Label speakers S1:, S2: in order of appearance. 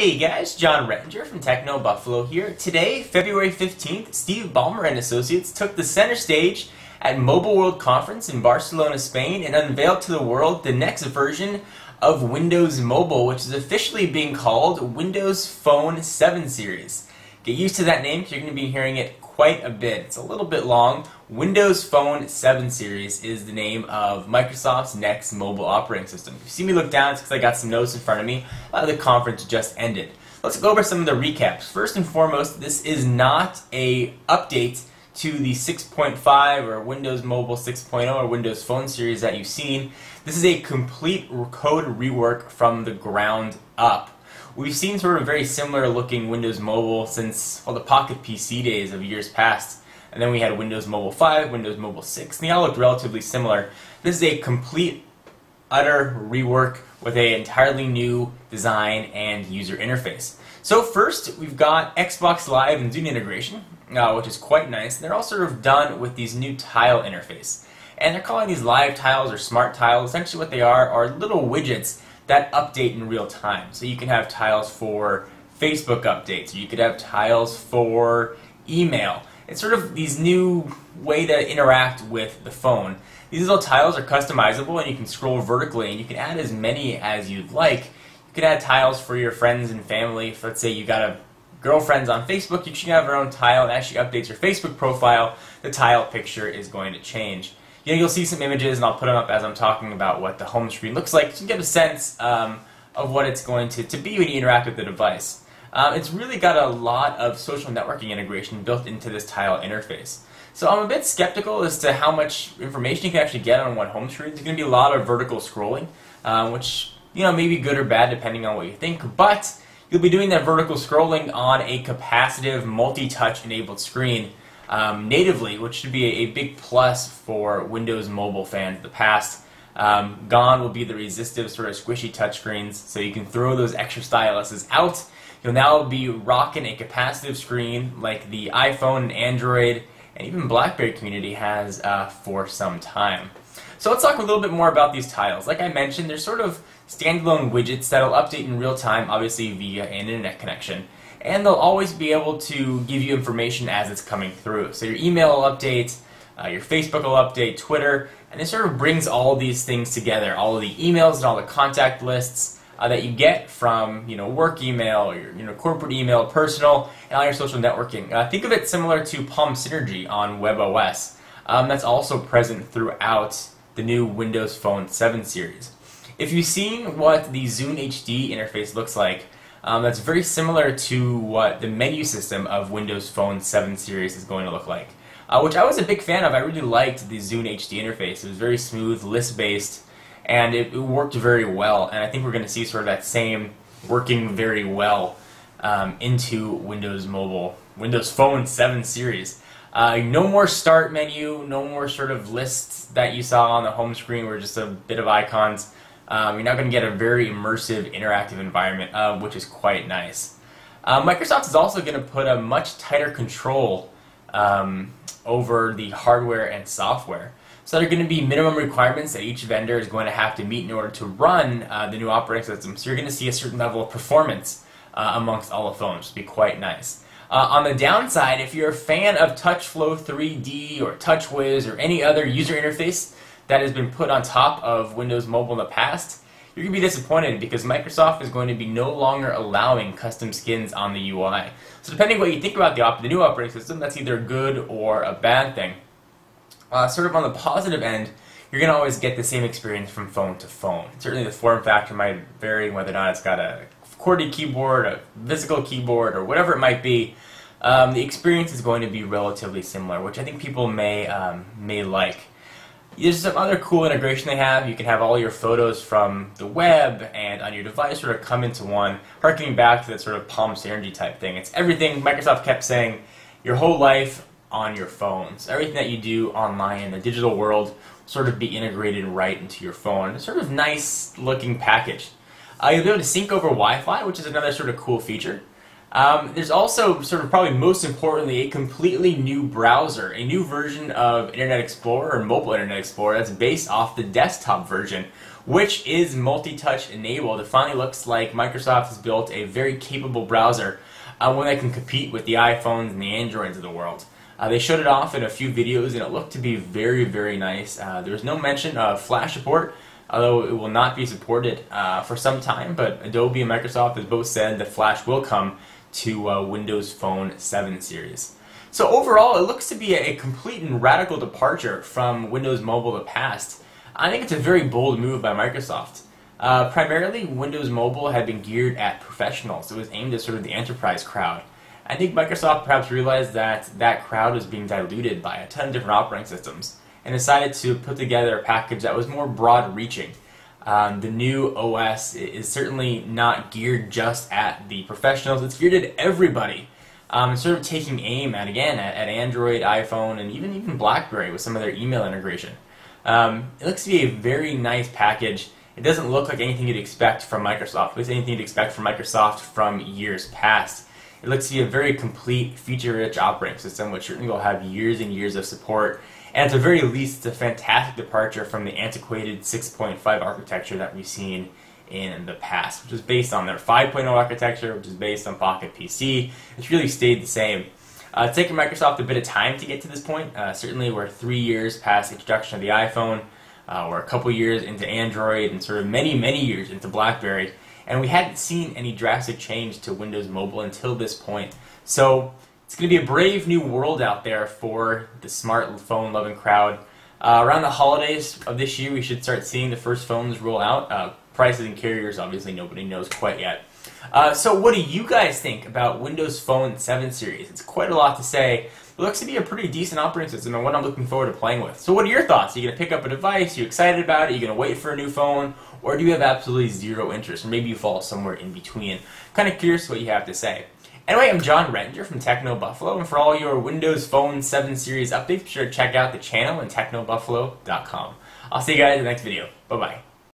S1: Hey guys, John Rettinger from Techno Buffalo here. Today, February 15th, Steve Ballmer and Associates took the center stage at Mobile World Conference in Barcelona, Spain, and unveiled to the world the next version of Windows Mobile, which is officially being called Windows Phone 7 Series. Get used to that name because you're going to be hearing it quite a bit. It's a little bit long. Windows Phone 7 Series is the name of Microsoft's next mobile operating system. If you see me look down, it's because I got some notes in front of me. The conference just ended. Let's go over some of the recaps. First and foremost, this is not a update to the 6.5 or Windows Mobile 6.0 or Windows Phone series that you've seen. This is a complete code rework from the ground up. We've seen sort of very similar looking Windows Mobile since, well, the Pocket PC days of years past. And then we had Windows Mobile 5, Windows Mobile 6, and they all looked relatively similar. This is a complete, utter rework with an entirely new design and user interface. So first, we've got Xbox Live and Zune integration, which is quite nice. They're all sort of done with these new tile interface. And they're calling these live tiles or smart tiles. Essentially what they are little widgets that update in real time. So you can have tiles for Facebook updates, or you could have tiles for email. It's sort of these new way to interact with the phone. These little tiles are customizable and you can scroll vertically and you can add as many as you'd like. You could add tiles for your friends and family. If, let's say you got a girlfriend's on Facebook, you should have her own tile, and as she updates her Facebook profile, the tile picture is going to change. You'll see some images, and I'll put them up as I'm talking about what the home screen looks like, so you can get a sense of what it's going to be when you interact with the device. It's really got a lot of social networking integration built into this tile interface. So I'm a bit skeptical as to how much information you can actually get on one home screen. There's going to be a lot of vertical scrolling, which may be good or bad depending on what you think, but you'll be doing that vertical scrolling on a capacitive, multi-touch enabled screen natively, which should be a big plus for Windows Mobile fans of the past. Gone will be the resistive sort of squishy touchscreens, so you can throw those extra styluses out. You'll now be rocking a capacitive screen like the iPhone and Android and even BlackBerry community has for some time. So let's talk a little bit more about these tiles. Like I mentioned, they're sort of standalone widgets that'll update in real time, obviously via an internet connection. And they'll always be able to give you information as it's coming through. So your email will update, your Facebook will update, Twitter, and it sort of brings all these things together, all of the emails and all the contact lists that you get from work email, or your corporate email, personal, and all your social networking. Think of it similar to Palm Synergy on WebOS. That's also present throughout the new Windows Phone 7 series. If you've seen what the Zune HD interface looks like, that's very similar to what the menu system of Windows Phone 7 series is going to look like, which I was a big fan of. I really liked the Zune HD interface. It was very smooth, list-based, and it worked very well. And I think we're going to see sort of that same working very well into Windows Mobile, Windows Phone 7 series. No more start menu, no more sort of lists that you saw on the home screen where just a bit of icons. You're now going to get a very immersive, interactive environment, which is quite nice. Microsoft is also going to put a much tighter control over the hardware and software. So there are going to be minimum requirements that each vendor is going to have to meet in order to run the new operating system. So you're going to see a certain level of performance amongst all the phones, which will be quite nice. On the downside, if you're a fan of TouchFlow 3D or TouchWiz or any other user interface that has been put on top of Windows Mobile in the past, you're going to be disappointed because Microsoft is going to be no longer allowing custom skins on the UI. So depending on what you think about the new operating system, that's either a good or a bad thing. Sort of on the positive end, you're going to always get the same experience from phone to phone. Certainly the form factor might vary, whether or not it's got a QWERTY keyboard, a physical keyboard, or whatever it might be. The experience is going to be relatively similar, which I think people may like. There's some other cool integration they have. You can have all your photos from the web and on your device sort of come into one, harkening back to that sort of Palm Synergy type thing. It's everything Microsoft kept saying, your whole life on your phones. Everything that you do online in the digital world will sort of be integrated right into your phone. It's sort of nice looking package. You'll be able to sync over Wi-Fi, which is another sort of cool feature. There's also, sort of probably most importantly, a completely new browser, a new version of Internet Explorer or Mobile Internet Explorer that's based off the desktop version, which is multi-touch enabled. It finally looks like Microsoft has built a very capable browser, one that can compete with the iPhones and the Androids of the world. They showed it off in a few videos and it looked to be very, very nice. There was no mention of Flash support, although it will not be supported for some time, but Adobe and Microsoft have both said that Flash will come to Windows Phone 7 series. So overall, it looks to be a complete and radical departure from Windows Mobile of the past. I think it's a very bold move by Microsoft. Primarily, Windows Mobile had been geared at professionals. It was aimed at sort of the enterprise crowd. I think Microsoft perhaps realized that that crowd was being diluted by a ton of different operating systems and decided to put together a package that was more broad-reaching. The new OS is certainly not geared just at the professionals, it's geared at everybody. Sort of taking aim at, again, at Android, iPhone, and even BlackBerry with some of their email integration. It looks to be a very nice package. It doesn't look like anything you'd expect from Microsoft. It looks like anything you'd expect from Microsoft from years past. It looks to be a very complete, feature-rich operating system, which certainly will have years and years of support. And at the very least, it's a fantastic departure from the antiquated 6.5 architecture that we've seen in the past, which is based on their 5.0 architecture, which is based on Pocket PC. It's really stayed the same. It's taken Microsoft a bit of time to get to this point. Certainly, we're 3 years past the introduction of the iPhone. We're a couple years into Android and sort of many, many years into BlackBerry. And we hadn't seen any drastic change to Windows Mobile until this point. So it's going to be a brave new world out there for the smartphone-loving crowd. Around the holidays of this year, we should start seeing the first phones roll out. Prices and carriers, obviously, nobody knows quite yet. So what do you guys think about Windows Phone 7 series? It's quite a lot to say. It looks to be a pretty decent operating system and one I'm looking forward to playing with. So what are your thoughts? Are you going to pick up a device? Are you excited about it? Are you going to wait for a new phone? Or do you have absolutely zero interest? Or maybe you fall somewhere in between. Kind of curious what you have to say. Anyway, I'm John Rettinger from Techno Buffalo, and for all your Windows Phone 7 series updates, be sure to check out the channel and technobuffalo.com. I'll see you guys in the next video. Bye-bye.